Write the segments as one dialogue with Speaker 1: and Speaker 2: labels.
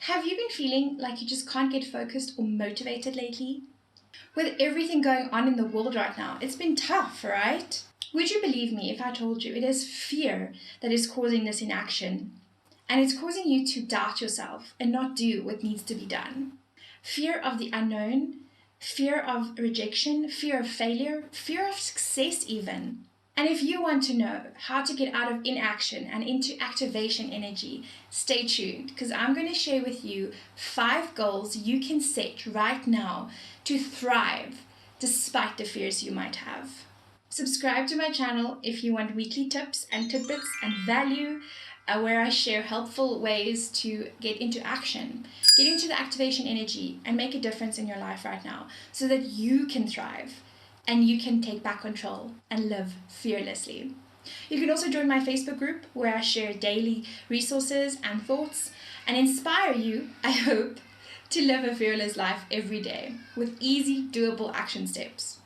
Speaker 1: Have you been feeling like you just can't get focused or motivated lately? With everything going on in the world right now, it's been tough, right? Would you believe me if I told you it is fear that is causing this inaction? And it's causing you to doubt yourself and not do what needs to be done. Fear of the unknown, fear of rejection, fear of failure, fear of success even. And if you want to know how to get out of inaction and into activation energy, stay tuned because I'm going to share with you 5 goals you can set right now to thrive despite the fears you might have. Subscribe to my channel if you want weekly tips and tidbits and value where I share helpful ways to get into action, get into the activation energy and make a difference in your life right now so that you can thrive and you can take back control and live fearlessly. You can also join my Facebook group where I share daily resources and thoughts and inspire you, I hope, to live a fearless life every day with easy, doable action steps.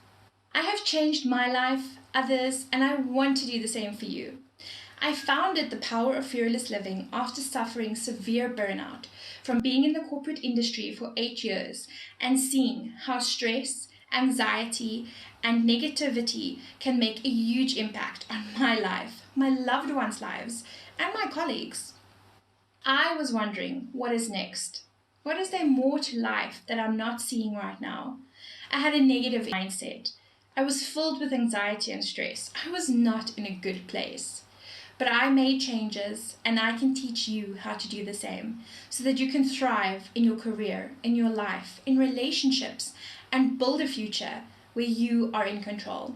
Speaker 1: I have changed my life, others, and I want to do the same for you. I founded the Power of Fearless Living after suffering severe burnout from being in the corporate industry for 8 years and seeing how stress, anxiety, and negativity can make a huge impact on my life, my loved ones' lives, and my colleagues. I was wondering, what is next? What is there more to life that I'm not seeing right now? I had a negative mindset. I was filled with anxiety and stress. I was not in a good place. But I made changes and I can teach you how to do the same so that you can thrive in your career, in your life, in relationships, and build a future where you are in control.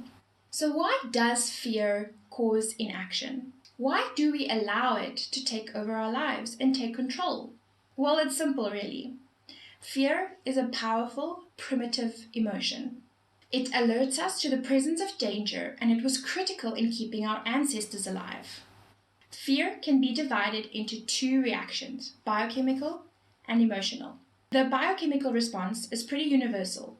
Speaker 1: So why does fear cause inaction? Why do we allow it to take over our lives and take control? Well, it's simple really. Fear is a powerful, primitive emotion. It alerts us to the presence of danger and it was critical in keeping our ancestors alive. Fear can be divided into 2 reactions, biochemical and emotional. The biochemical response is pretty universal.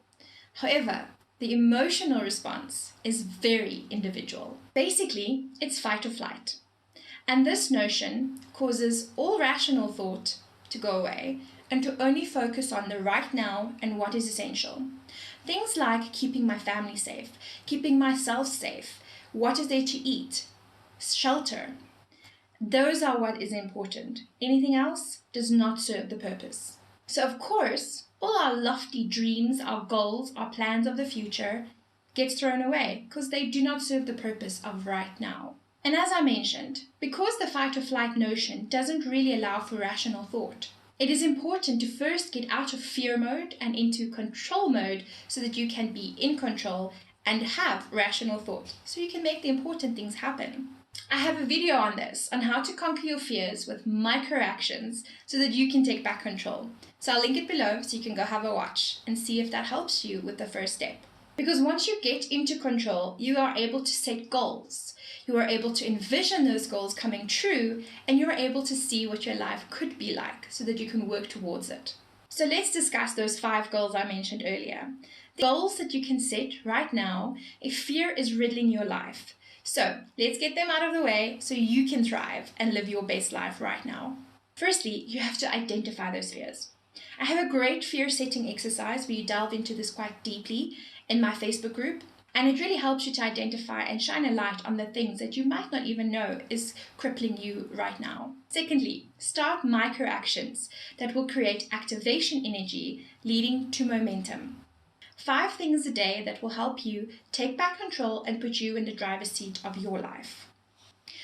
Speaker 1: However, the emotional response is very individual. Basically, it's fight or flight. And this notion causes all rational thought to go away and to only focus on the right now and what is essential. Things like keeping my family safe, keeping myself safe, what is there to eat, shelter. Those are what is important. Anything else does not serve the purpose. So of course, all our lofty dreams, our goals, our plans of the future gets thrown away because they do not serve the purpose of right now. And as I mentioned, because the fight or flight notion doesn't really allow for rational thought, it is important to first get out of fear mode and into control mode so that you can be in control and have rational thought so you can make the important things happen. I have a video on this, on how to conquer your fears with micro actions so that you can take back control. So I'll link it below so you can go have a watch and see if that helps you with the first step. Because once you get into control, you are able to set goals. You are able to envision those goals coming true and you're able to see what your life could be like so that you can work towards it. So let's discuss those 5 goals I mentioned earlier. The goals that you can set right now if fear is riddling your life. So let's get them out of the way so you can thrive and live your best life right now. Firstly, you have to identify those fears. I have a great fear setting exercise where you delve into this quite deeply in my Facebook group, and it really helps you to identify and shine a light on the things that you might not even know is crippling you right now. Secondly, start micro actions that will create activation energy leading to momentum. 5 things a day that will help you take back control and put you in the driver's seat of your life.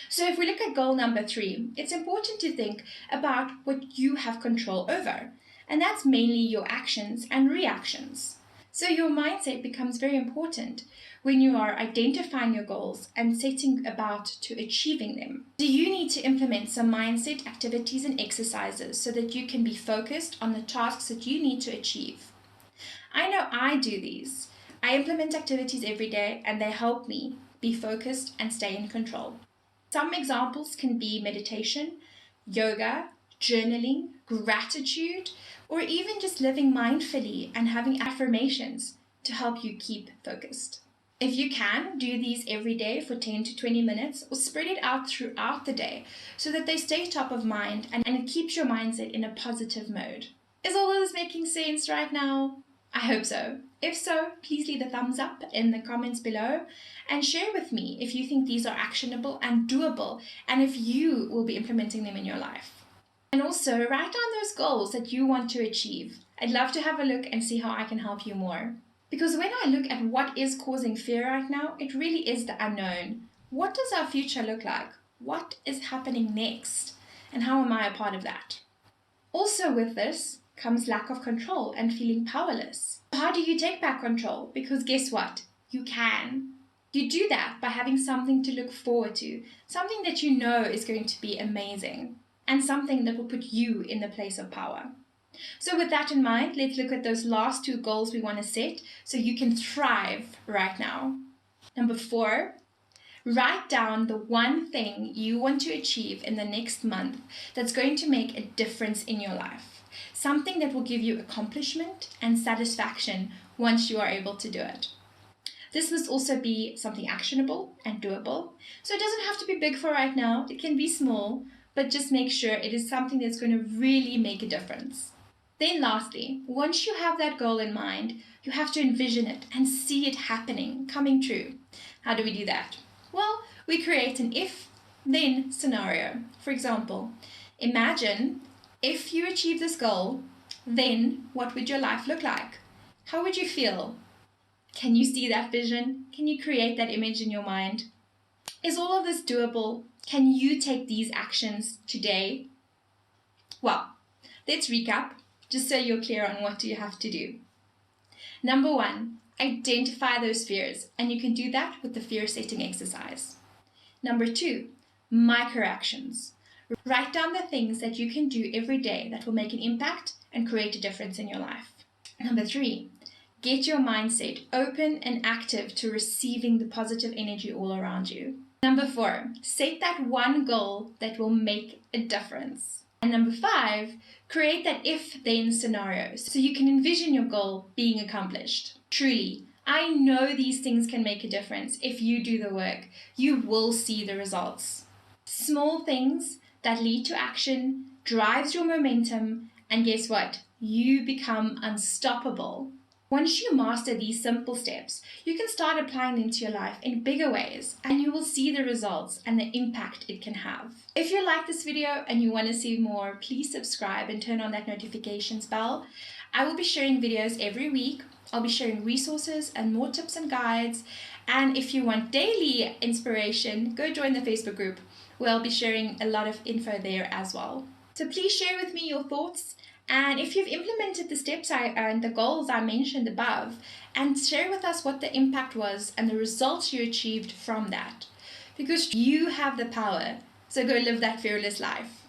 Speaker 1: So if we look at goal number 3, it's important to think about what you have control over, and that's mainly your actions and reactions. So your mindset becomes very important when you are identifying your goals and setting about to achieving them. Do you need to implement some mindset activities and exercises so that you can be focused on the tasks that you need to achieve? I know I do these. I implement activities every day and they help me be focused and stay in control. Some examples can be meditation, yoga, journaling, gratitude, or even just living mindfully and having affirmations to help you keep focused. If you can, do these every day for 10 to 20 minutes or spread it out throughout the day so that they stay top of mind and it keeps your mindset in a positive mode. Is all of this making sense right now? I hope so. If so, please leave a thumbs up in the comments below and share with me if you think these are actionable and doable and if you will be implementing them in your life. And also, write down those goals that you want to achieve. I'd love to have a look and see how I can help you more. Because when I look at what is causing fear right now, it really is the unknown. What does our future look like? What is happening next? And how am I a part of that? Also with this comes lack of control and feeling powerless. How do you take back control? Because guess what? You can. You do that by having something to look forward to, something that you know is going to be amazing, and something that will put you in the place of power. So with that in mind, let's look at those last 2 goals we want to set so you can thrive right now. Number 4, write down the one thing you want to achieve in the next month that's going to make a difference in your life. Something that will give you accomplishment and satisfaction once you are able to do it. This must also be something actionable and doable. So it doesn't have to be big for right now. It can be small, but just make sure it is something that's going to really make a difference. Then lastly, once you have that goal in mind, you have to envision it and see it happening, coming true. How do we do that? Well, we create an if-then scenario. For example, imagine if you achieve this goal, then what would your life look like? How would you feel? Can you see that vision? Can you create that image in your mind? Is all of this doable? Can you take these actions today? Well, let's recap, just so you're clear on what do you have to do. Number 1, identify those fears, and you can do that with the fear setting exercise. Number 2, micro actions. Write down the things that you can do every day that will make an impact and create a difference in your life. Number 3, get your mindset open and active to receiving the positive energy all around you. Number 4, set that one goal that will make a difference. And number 5, create that if-then scenario so you can envision your goal being accomplished. Truly, I know these things can make a difference. If you do the work, you will see the results. Small things that lead to action drives your momentum, and guess what? You become unstoppable. Once you master these simple steps, you can start applying them to your life in bigger ways, and you will see the results and the impact it can have. If you like this video and you want to see more, please subscribe and turn on that notifications bell. I will be sharing videos every week. I'll be sharing resources and more tips and guides. And if you want daily inspiration, go join the Facebook group, where I'll be sharing a lot of info there as well. So please share with me your thoughts. And if you've implemented the steps and the goals I mentioned above, and share with us what the impact was and the results you achieved from that. Because you have the power, so go live that fearless life.